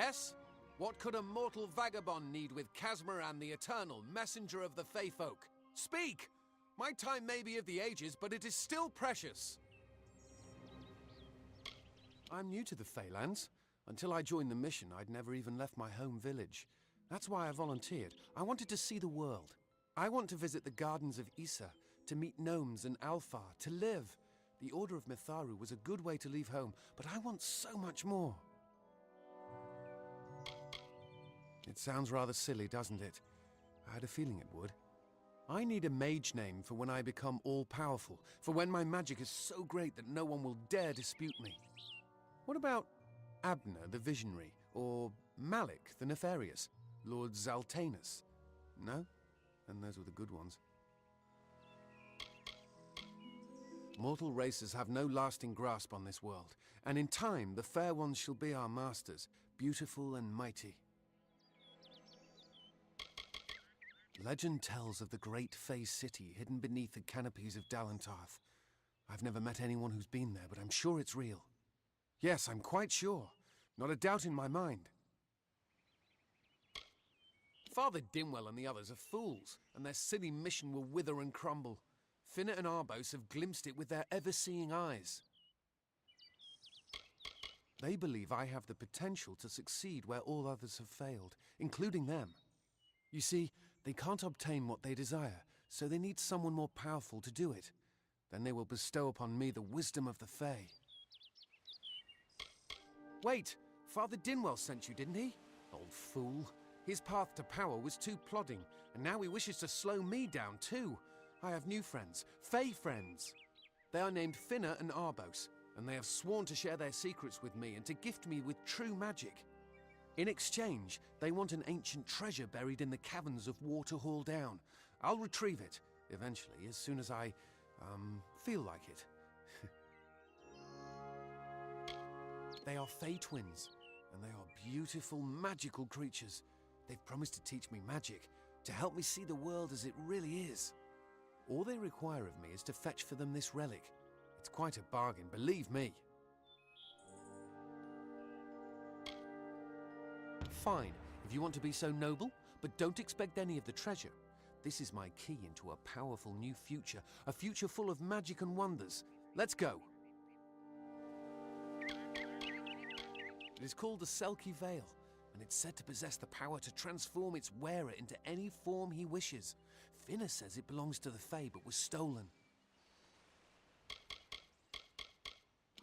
Yes? What could a mortal vagabond need with Casmer and the Eternal, messenger of the Fey folk? Speak! My time may be of the ages, but it is still precious. I'm new to the Feylands. Until I joined the mission, I'd never even left my home village. That's why I volunteered. I wanted to see the world. I want to visit the gardens of Issa, to meet gnomes and Alfar, to live. The Order of Mitharu was a good way to leave home, but I want so much more. It sounds rather silly, doesn't it? I had a feeling it would. I need a mage name for when I become all-powerful, for when my magic is so great that no one will dare dispute me. What about Abner the Visionary, or Malik the Nefarious, Lord Zaltanus? No? Then those were the good ones. Mortal races have no lasting grasp on this world, and in time the fair ones shall be our masters, beautiful and mighty. Legend tells of the great Fey city hidden beneath the canopies of Dalantarth. I've never met anyone who's been there, but I'm sure it's real. Yes, I'm quite sure. Not a doubt in my mind. Father Dimwell and the others are fools, and their silly mission will wither and crumble. Finna and Arbos have glimpsed it with their ever-seeing eyes. They believe I have the potential to succeed where all others have failed, including them. You see, they can't obtain what they desire, so they need someone more powerful to do it. Then they will bestow upon me the wisdom of the Fae. Wait! Father Dinwell sent you, didn't he? Old fool. His path to power was too plodding, and now he wishes to slow me down too. I have new friends, Fae friends. They are named Finna and Arbos, and they have sworn to share their secrets with me and to gift me with true magic. In exchange, they want an ancient treasure buried in the caverns of Waterhall Down. I'll retrieve it, eventually, as soon as I, feel like it. They are Fey twins, and they are beautiful, magical creatures. They've promised to teach me magic, to help me see the world as it really is. All they require of me is to fetch for them this relic. It's quite a bargain, believe me. Fine, if you want to be so noble, but don't expect any of the treasure. This is my key into a powerful new future, a future full of magic and wonders. Let's go. It is called the Selkie Veil, and it's said to possess the power to transform its wearer into any form he wishes. Finna says it belongs to the Fae, but was stolen.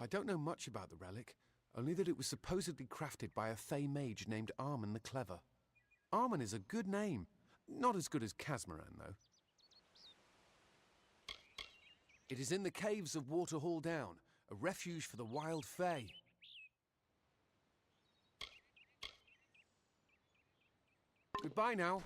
I don't know much about the relic, only that it was supposedly crafted by a Fey mage named Armen the Clever. Armen is a good name. Not as good as Casmaran, though. It is in the caves of Waterhall Down, a refuge for the wild Fae. Goodbye now.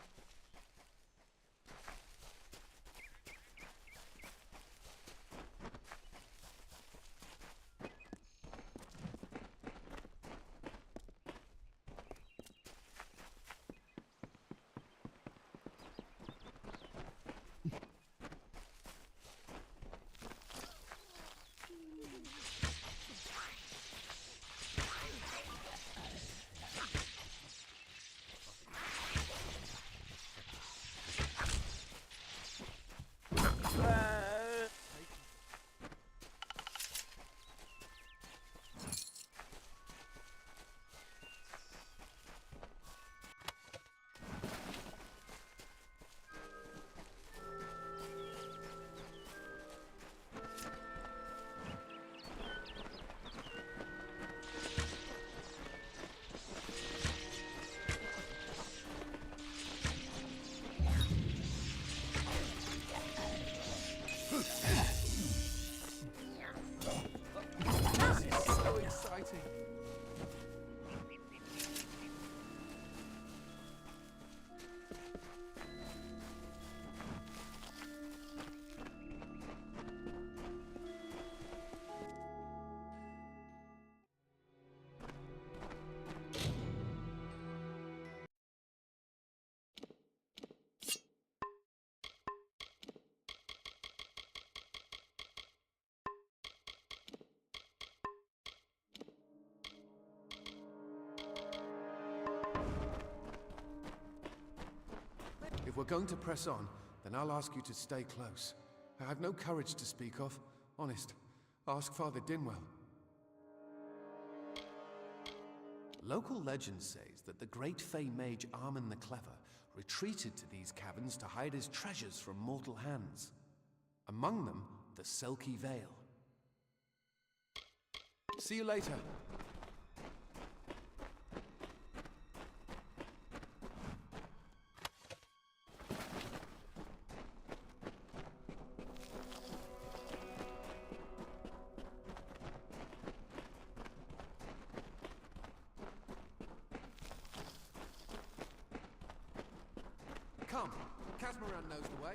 we're going to press on, then I'll ask you to stay close. I have no courage to speak of. Honest. Ask Father Dinwell. Local legend says that the great Fey mage Armin the Clever retreated to these caverns to hide his treasures from mortal hands. Among them, the Selkie Veil. See you later. Come, Casmaran knows the way.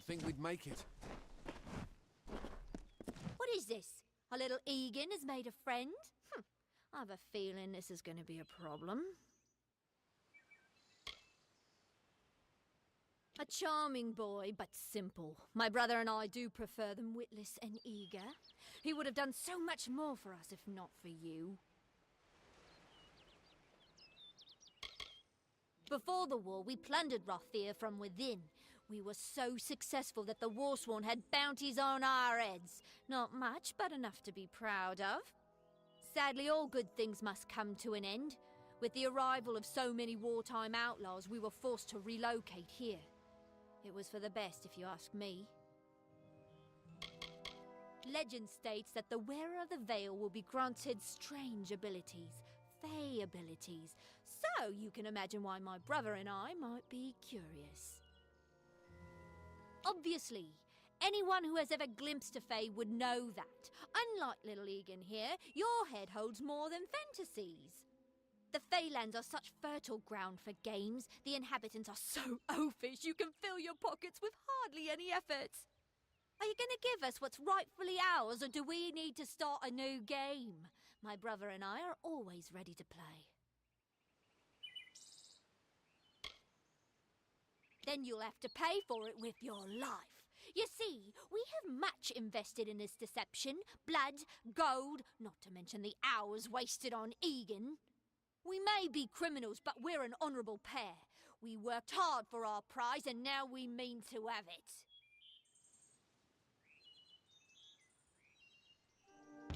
think we'd make it. What is this? Our little Egan has made a friend? I have a feeling this is going to be a problem. A charming boy, but simple. My brother and I do prefer them witless and eager. He would have done so much more for us if not for you. Before the war, we plundered Rothier from within. We were so successful that the Warsworn had bounties on our heads. Not much, but enough to be proud of. Sadly, all good things must come to an end. With the arrival of so many wartime outlaws, we were forced to relocate here. It was for the best, if you ask me. Legend states that the wearer of the veil will be granted strange abilities, fey abilities. So you can imagine why my brother and I might be curious. Obviously, anyone who has ever glimpsed a fey would know that. Unlike little Egan here, your head holds more than fantasies. The Feylands are such fertile ground for games. The inhabitants are so oafish you can fill your pockets with hardly any effort. Are you going to give us what's rightfully ours, or do we need to start a new game? My brother and I are always ready to play. Then you'll have to pay for it with your life. You see, we have much invested in this deception. Blood, gold, not to mention the hours wasted on Egan. We may be criminals, but we're an honourable pair. We worked hard for our prize, and now we mean to have it.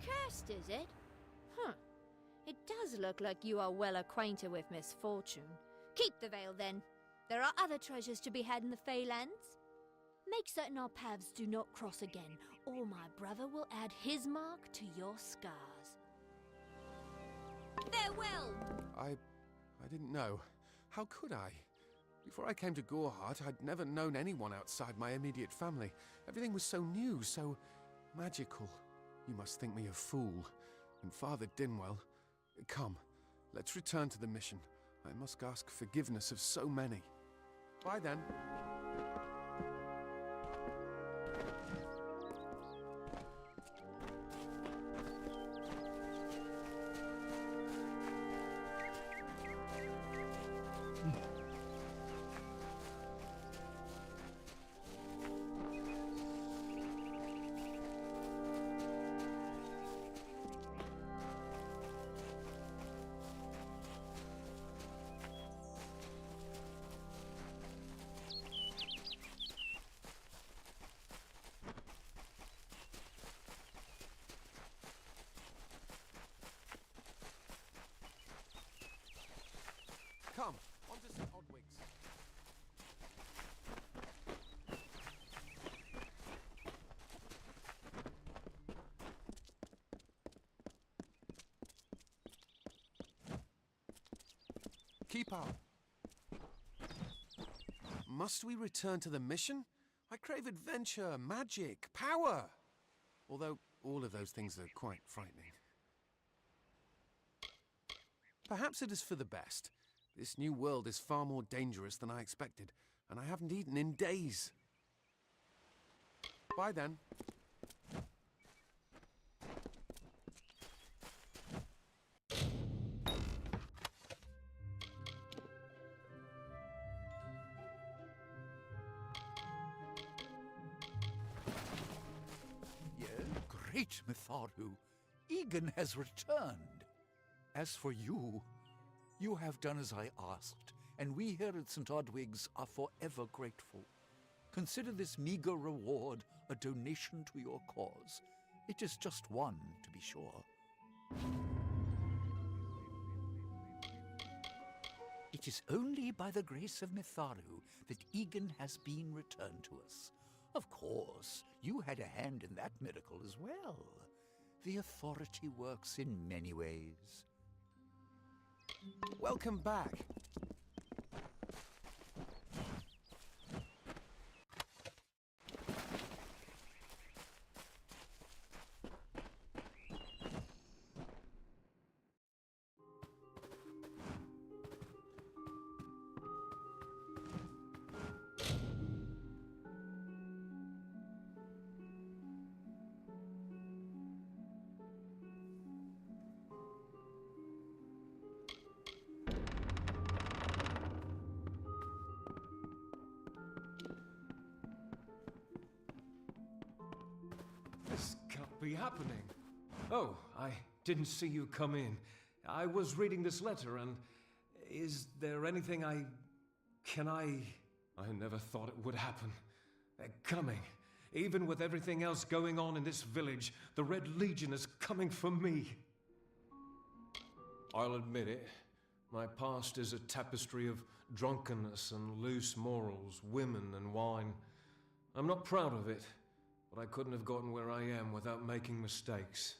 Cursed, is it? It does look like you are well acquainted with misfortune. Keep the veil, then. There are other treasures to be had in the Feylands. Make certain our paths do not cross again, or my brother will add his mark to your scars. Farewell! I didn't know. How could I? Before I came to Gorehart, I'd never known anyone outside my immediate family. Everything was so new, so magical. You must think me a fool. And Father Dinwell... Come, let's return to the mission. I must ask forgiveness of so many. Bye then. Come, on to St. Odwig's. Keep up. Must we return to the mission? I crave adventure, magic, power. Although all of those things are quite frightening. Perhaps it is for the best. This new world is far more dangerous than I expected, and I haven't eaten in days. Bye then. Great Mitharu, Egan has returned. As for you, you have done as I asked, and we here at St. Odwig's are forever grateful. Consider this meager reward a donation to your cause. It is just one, to be sure. It is only by the grace of Mitharu that Egan has been returned to us. Of course, you had a hand in that miracle as well. The authority works in many ways. Welcome back. be happening? Oh, I didn't see you come in. I was reading this letter, and is there anything I never thought it would happen. They're coming. Even with everything else going on in this village, the Red Legion is coming for me. I'll admit it. My past is a tapestry of drunkenness and loose morals, women and wine. I'm not proud of it, but I couldn't have gotten where I am without making mistakes.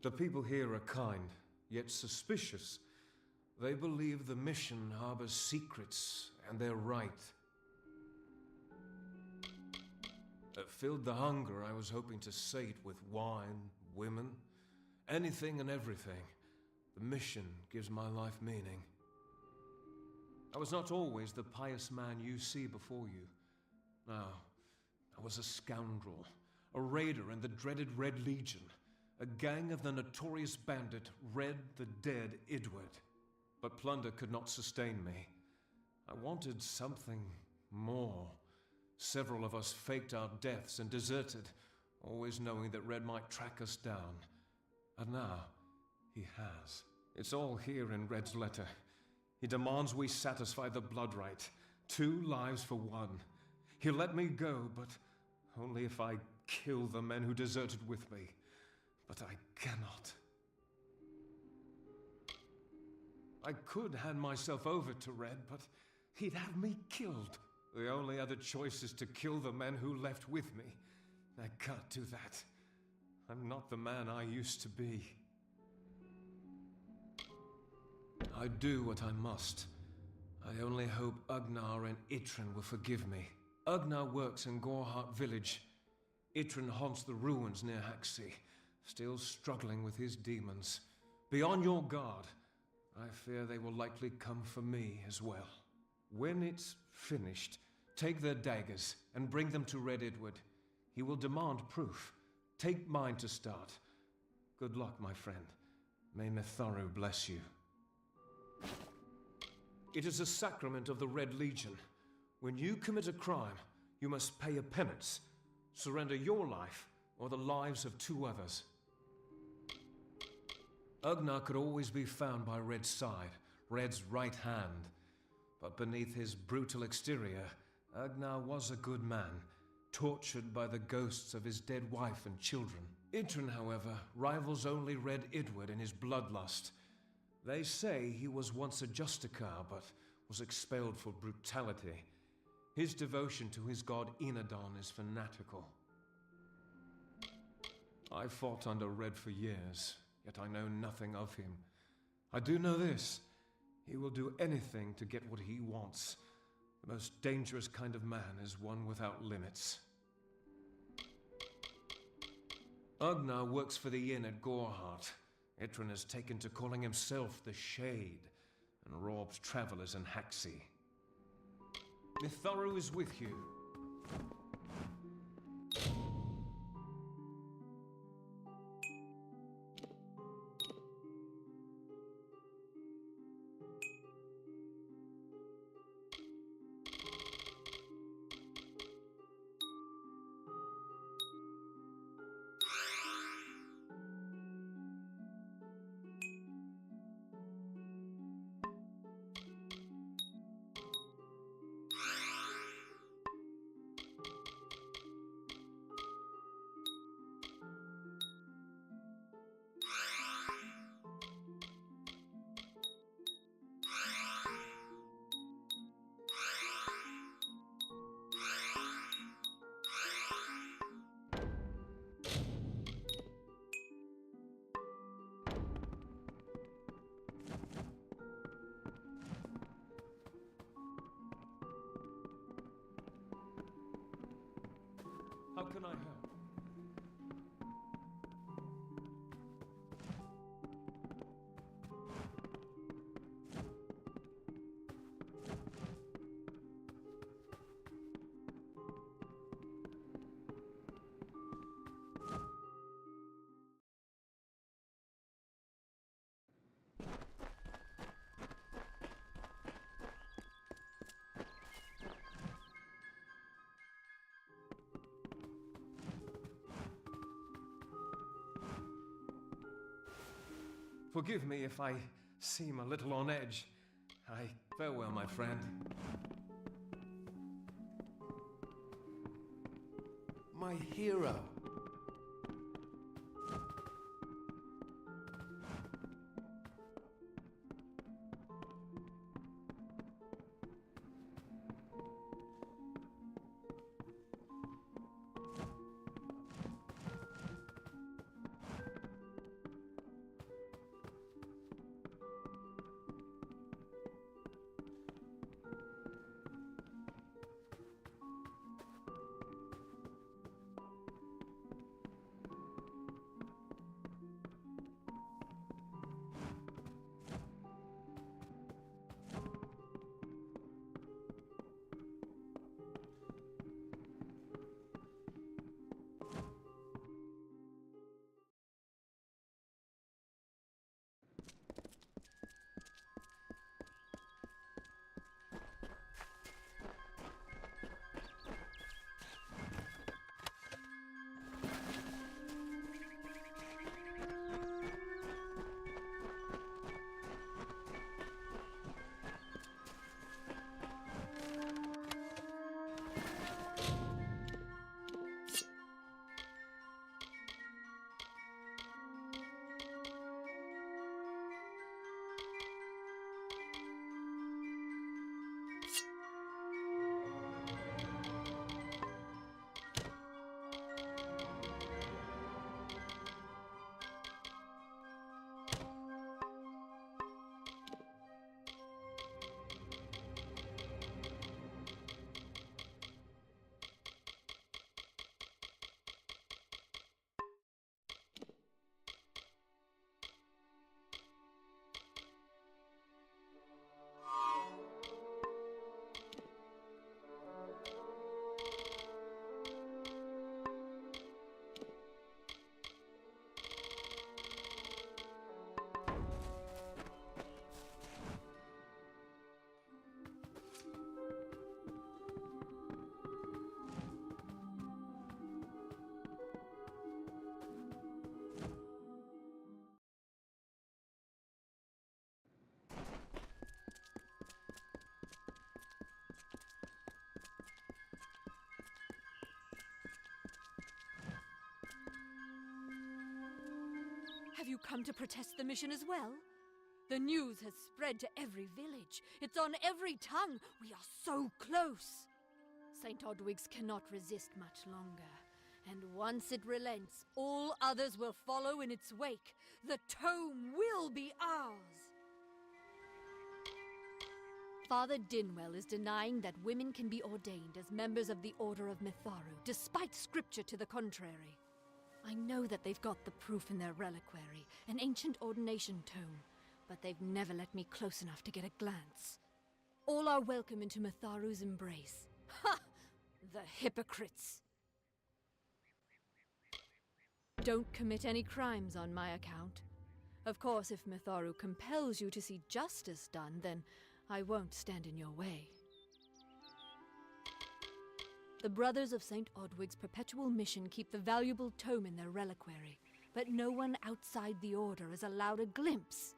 The people here are kind, yet suspicious. They believe the mission harbors secrets, and they're right. It filled the hunger I was hoping to sate with wine, women, anything and everything. The mission gives my life meaning. I was not always the pious man you see before you. No, I was a scoundrel, a raider in the dreaded Red Legion, a gang of the notorious bandit Red the Dead Idward. But plunder could not sustain me. I wanted something more. Several of us faked our deaths and deserted, always knowing that Red might track us down. And now, he has. It's all here in Red's letter. He demands we satisfy the blood rite. 2 lives for 1. He'll let me go, but only if I kill the men who deserted with me. But I cannot. I could hand myself over to Red, but he'd have me killed. The only other choice is to kill the men who left with me. I can't do that. I'm not the man I used to be. I do what I must. I only hope Ugnar and Itrin will forgive me. Ugnar works in Gorhart village. Itrin haunts the ruins near Haxi, still struggling with his demons. Be on your guard. I fear they will likely come for me as well. When it's finished, take their daggers and bring them to Red Idward. He will demand proof. Take mine to start. Good luck, my friend. May Mitharu bless you. It is a sacrament of the Red Legion. When you commit a crime, you must pay a penance. Surrender your life or the lives of 2 others. Ugnar could always be found by Red's side, Red's right hand. But beneath his brutal exterior, Ugnar was a good man, tortured by the ghosts of his dead wife and children. Itrin, however, rivals only Red Idward in his bloodlust. They say he was once a Justicar, but was expelled for brutality. His devotion to his god Enadon is fanatical. I fought under Red for years, yet I know nothing of him. I do know this. He will do anything to get what he wants. The most dangerous kind of man is one without limits. Ugnar works for the inn at Gorhart. Itrin has taken to calling himself the Shade and robs travelers in Haxi. Mitharu is with you. Forgive me if I seem a little on edge. Farewell, my friend. My hero. Have you come to protest the mission as well? The news has spread to every village. It's on every tongue. We are so close. St. Odwig's cannot resist much longer. And once it relents, all others will follow in its wake. The tome will be ours. Father Dinwell is denying that women can be ordained as members of the Order of Mitharu, despite scripture to the contrary. I know that they've got the proof in their reliquary, an ancient ordination tome, but they've never let me close enough to get a glance. All are welcome into Mitharu's embrace. Ha! The hypocrites! Don't commit any crimes on my account. Of course, if Mitharu compels you to see justice done, then I won't stand in your way. The Brothers of St. Odwig's perpetual mission keep the valuable tome in their reliquary, but no one outside the Order is allowed a glimpse.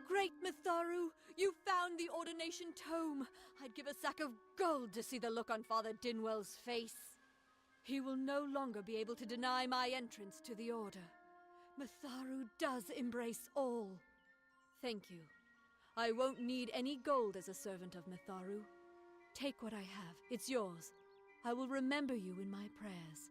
Great Mitharu! You found the ordination tome! I'd give a sack of gold to see the look on Father Dinwell's face. He will no longer be able to deny my entrance to the Order. Mitharu does embrace all. Thank you. I won't need any gold as a servant of Mitharu. Take what I have. It's yours. I will remember you in my prayers.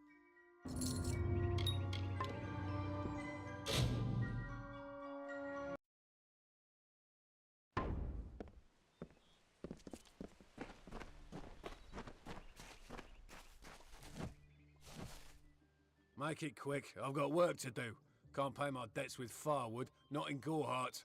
Make it quick. I've got work to do. Can't pay my debts with firewood, not in Gorehart.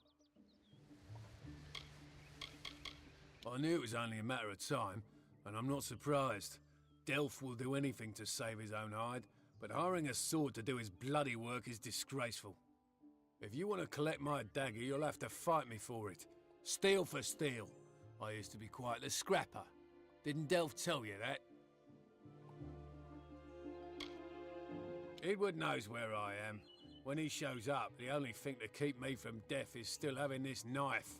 I knew it was only a matter of time, and I'm not surprised. Delph will do anything to save his own hide, but hiring a sword to do his bloody work is disgraceful. If you want to collect my dagger, you'll have to fight me for it. Steel for steel. I used to be quite the scrapper. Didn't Delph tell you that? Edward knows where I am. When he shows up, the only thing to keep me from death is still having this knife.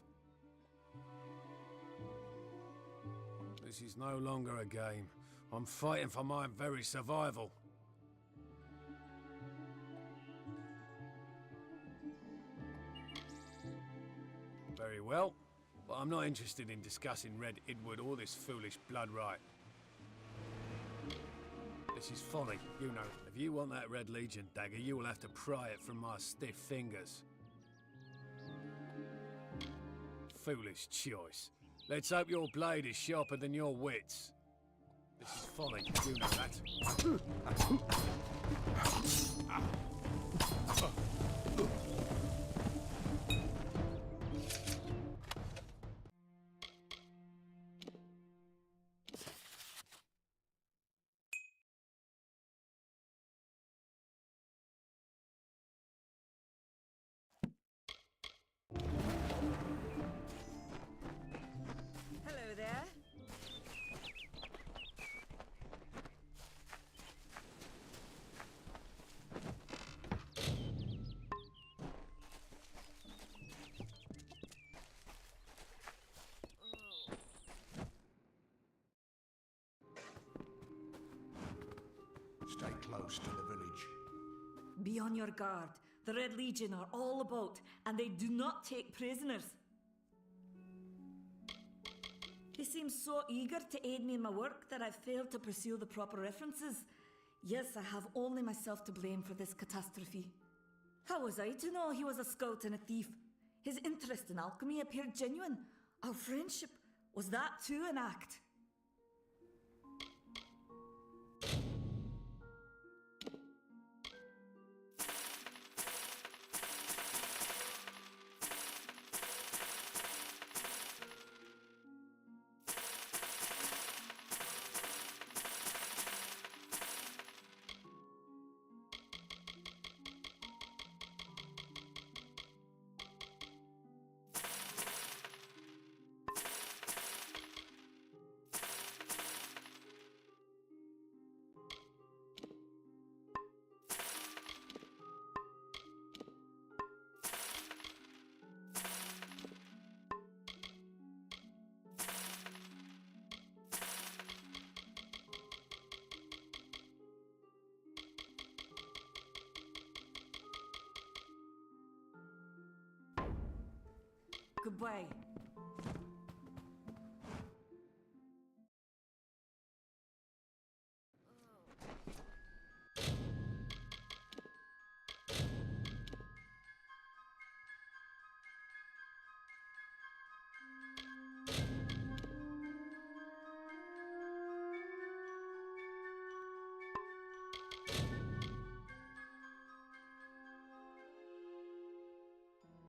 This is no longer a game. I'm fighting for my very survival. Very well, but I'm not interested in discussing Red Edward or this foolish blood right. This is folly, you know. If you want that Red Legion dagger, you will have to pry it from my stiff fingers. Foolish choice. Let's hope your blade is sharper than your wits. This is folly, you know that. Hello there. Stay close to the village. Be on your guard. The Red Legion are all about, and they do not take prisoners. He seems so eager to aid me in my work that I've failed to pursue the proper references. Yes, I have only myself to blame for this catastrophe. How was I to know he was a scout and a thief? His interest in alchemy appeared genuine. Our friendship, was that too an act? Goodbye.